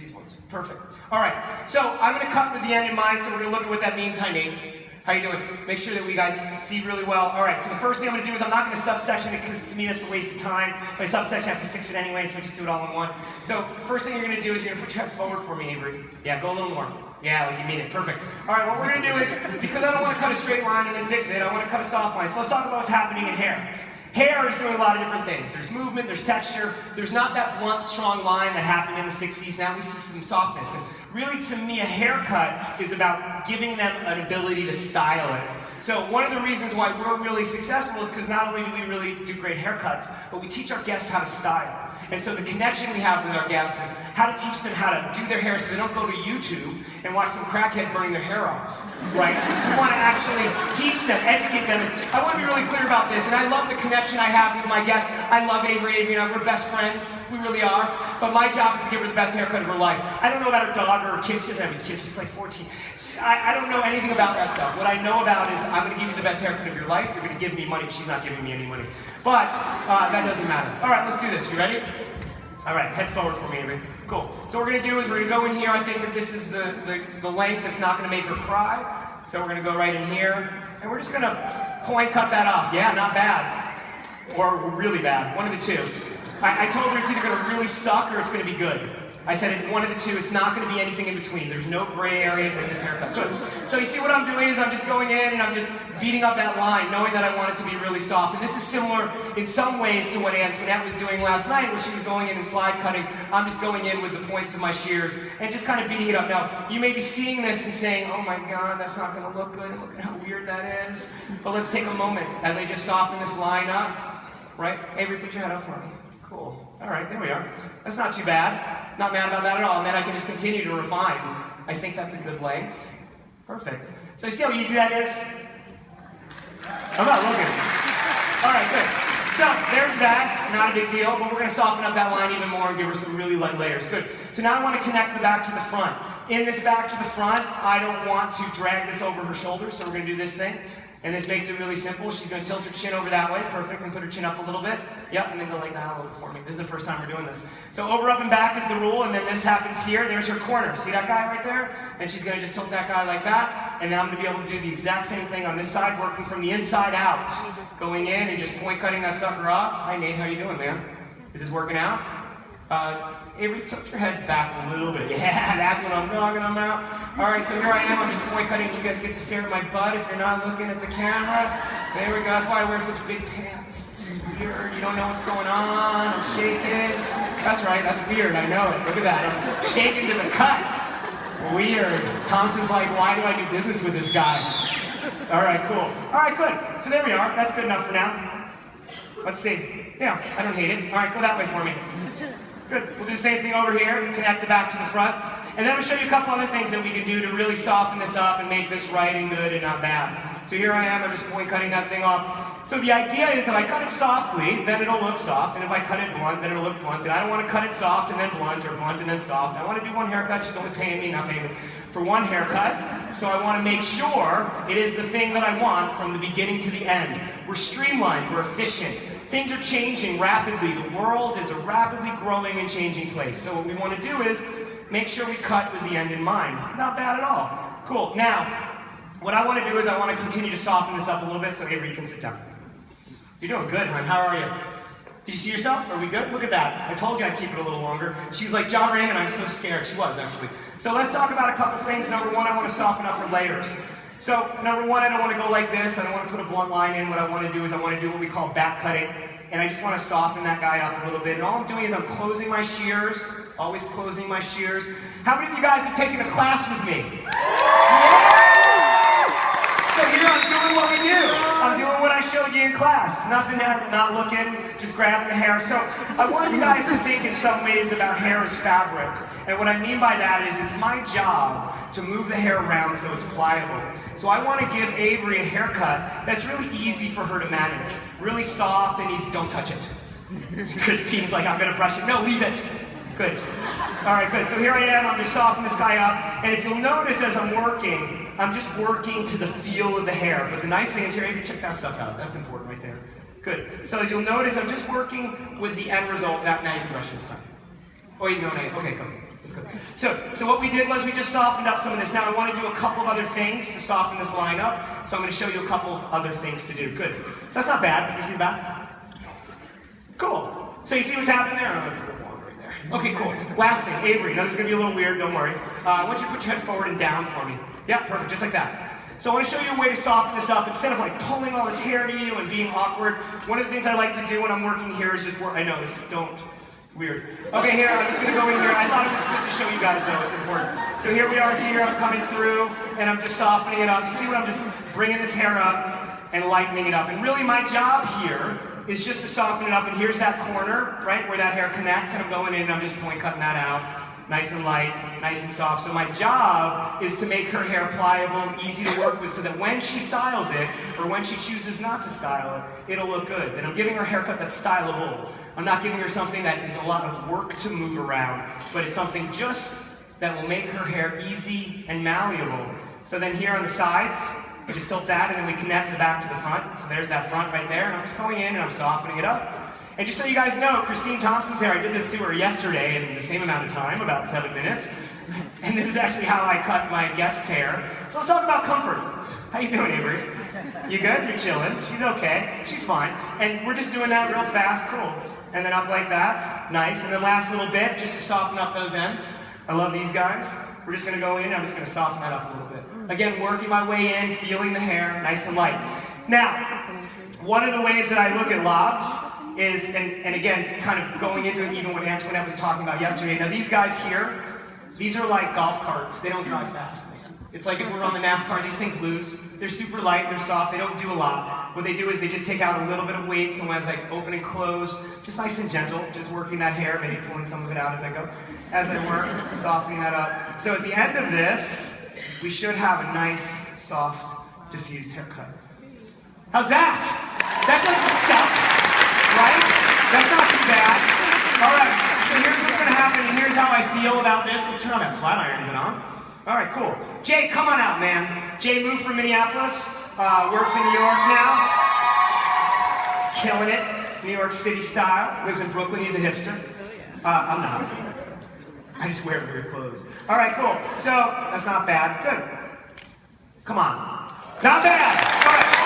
these ones. Perfect. All right, so I'm going to cut with the end in mind, so we're going to look at what that means. Hi, Nate. How you doing? Make sure that we guys see really well. All right, so the first thing I'm going to do is I'm not going to subsection it because to me that's a waste of time. If I subsection, I have to fix it anyway, so I just do it all in one. So first thing you're going to do is you're going to put your head forward for me, Avery. Yeah, go a little more. Yeah, like you mean it. Perfect. All right, what we're going to do is, because I don't want to cut a straight line and then fix it, I want to cut a soft line. So let's talk about what's happening in hair. Hair is doing a lot of different things. There's movement, there's texture. There's not that blunt, strong line that happened in the 60s. Now we see some softness. And really, to me, a haircut is about giving them an ability to style it. So one of the reasons why we're really successful is because not only do we really do great haircuts, but we teach our guests how to style. And so the connection we have with our guests is how to teach them how to do their hair so they don't go to YouTube and watch some crackhead burning their hair off, right? We want to actually teach them, educate them. I want to be really clear about this, and I love the connection I have with my guests. I love Avery. Avery and I, we're best friends. We really are. But my job is to give her the best haircut of her life. I don't know about her dog or her kids. She doesn't have any kids. She's like 14. I don't know anything about that stuff. What I know about is I'm going to give you the best haircut of your life. You're going to give me money. She's not giving me any money. But that doesn't matter. All right, let's do this. You ready? All right, head forward for me, Avery. Cool. So what we're going to do is we're going to go in here. I think that this is the length that's not going to make her cry. So we're going to go right in here. And we're just going to point cut that off. Yeah, not bad. Or really bad. One of the two. I told her it's either going to really suck or it's going to be good. I said one of the two. It's not going to be anything in between. There's no gray area in this haircut. Good. So you see what I'm doing is I'm just going in and I'm just beating up that line, knowing that I want it to be really soft. And this is similar in some ways to what Antoinette was doing last night, where she was going in and slide cutting. I'm just going in with the points of my shears and just kind of beating it up. Now, you may be seeing this and saying, oh my God, that's not going to look good. Look at how weird that is. But let's take a moment as I just soften this line up. Right? Avery, put your head up for me. Cool. All right, there we are. That's not too bad. Not mad about that at all. And then I can just continue to refine. I think that's a good length. Perfect. So you see how easy that is? I'm not looking. All right, good. So there's that. Not a big deal, but we're going to soften up that line even more and give her some really light layers. Good. So now I want to connect the back to the front. In this back to the front, I don't want to drag this over her shoulders, so we're going to do this thing. And this makes it really simple. She's going to tilt her chin over that way. Perfect. And put her chin up a little bit. Yep. And then go like that a little bit for me. This is the first time we're doing this. So over, up, and back is the rule. And then this happens here. There's her corner. See that guy right there? And she's going to just tilt that guy like that. And now I'm going to be able to do the exact same thing on this side, working from the inside out. Going in and just point cutting that sucker off. Hi, Nate. How you doing, man? Is this working out? Avery, tilt your head back a little bit. Yeah, that's what I'm talking about. All right, so here I am. I'm just point cutting. You guys get to stare at my butt if you're not looking at the camera. There we go. That's why I wear such big pants. It's just weird. You don't know what's going on. I'm shaking. That's right. That's weird. I know it. Look at that. I'm shaking to the cut. Weird. Thompson's like, why do I do business with this guy? All right, cool. All right, good. So there we are. That's good enough for now. Let's see. Yeah, I don't hate it. All right, go that way for me. Good. We'll do the same thing over here. Connect the back to the front. And then we'll show you a couple other things that we can do to really soften this up and make this right and good and not bad. So here I am. I'm just point cutting that thing off. So the idea is if I cut it softly, then it'll look soft. And if I cut it blunt, then it'll look blunt. And I don't want to cut it soft and then blunt or blunt and then soft. I want to do one haircut. She's only paying me, not paying me, for one haircut. So I want to make sure it is the thing that I want from the beginning to the end. We're streamlined. We're efficient. Things are changing rapidly. The world is a rapidly growing and changing place. So what we want to do is make sure we cut with the end in mind. Not bad at all. Cool. Now, what I want to do is I want to continue to soften this up a little bit so Avery can sit down. You're doing good, hon. How are you? Did you see yourself? Are we good? Look at that. I told you I'd keep it a little longer. She was like, Jon Reyman, I'm so scared. She was, actually. So let's talk about a couple things. Number one, I want to soften up her layers. So, number one, I don't want to go like this. I don't want to put a blunt line in. What I want to do is I want to do what we call back cutting. And I just want to soften that guy up a little bit. And all I'm doing is I'm closing my shears. Always closing my shears. How many of you guys have taken a class with me? Yeah! So here I'm doing what we do. I'm doing what I showed you in class. Nothing, not looking, just grabbing the hair. So I want you guys to think in some ways about hair as fabric. And what I mean by that is it's my job to move the hair around so it's pliable. So I want to give Avery a haircut that's really easy for her to manage. Really soft and easy. Don't touch it. Christine's like, I'm going to brush it. No, leave it. Good. All right, good. So here I am. I'm just softening this guy up. And if you'll notice as I'm working, I'm just working to the feel of the hair. But the nice thing is here, Avery, check that stuff out. That's important right there. Good. So as you'll notice, I'm just working with the end result. Now you can brush this time. Oh, you know, okay, go. So what we did was we just softened up some of this. Now I want to do a couple of other things to soften this line up. So I'm going to show you a couple other things to do. Good. That's not bad. You see the back? Cool. So you see what's happening there? Oh, it's a little long right there. Okay, cool. Last thing, Avery. Now this is going to be a little weird. Don't worry. I want you to put your head forward and down for me. Yeah, perfect. Just like that. So I want to show you a way to soften this up instead of like pulling all this hair to you and being awkward. One of the things I like to do when I'm working here is just work. I know this. Don't. Weird. Okay, here, I'm just going to go in here. I thought it was good to show you guys, though. It's important. So here we are here. I'm coming through, and I'm just softening it up. You see what I'm just bringing this hair up and lightening it up. And really, my job here is just to soften it up. And here's that corner, right, where that hair connects. And I'm going in, and I'm just point cutting that out. Nice and light, nice and soft. So my job is to make her hair pliable and easy to work with so that when she styles it, or when she chooses not to style it, it'll look good. Then I'm giving her a haircut that's stylable. I'm not giving her something that is a lot of work to move around, but it's something just that will make her hair easy and malleable. So then here on the sides, I just tilt that and then we connect the back to the front. So there's that front right there, and I'm just going in and I'm softening it up. And just so you guys know, Christine Thompson's hair, I did this to her yesterday in the same amount of time, about 7 minutes. And this is actually how I cut my guest's hair. So let's talk about comfort. How you doing, Avery? You good? You're chilling. She's okay. She's fine. And we're just doing that real fast. Cool. And then up like that. Nice. And then last little bit, just to soften up those ends. I love these guys. We're just going to go in. I'm just going to soften that up a little bit. Again, working my way in, feeling the hair, nice and light. Now, one of the ways that I look at lobs is, and again, kind of going into it even what Antoinette was talking about yesterday. Now these guys here, these are like golf carts. They don't drive fast, man. It's like if we're on the NASCAR, these things lose. They're super light, they're soft, they don't do a lot. What they do is they just take out a little bit of weight, so when it's like open and close, just nice and gentle, just working that hair, maybe pulling some of it out as I go. As I work, softening that up. So at the end of this, we should have a nice, soft, diffused haircut. How's that? That doesn't suck. Right? That's not too bad. All right, so here's what's going to happen, and here's how I feel about this. Let's turn on that flat iron. Is it on? All right, cool. Jay, come on out, man. Jay moved from Minneapolis, works in New York now. He's killing it, New York City style. Lives in Brooklyn. He's a hipster. I'm not. I just wear weird clothes. All right, cool. So that's not bad. Good. Come on. Not bad. All right.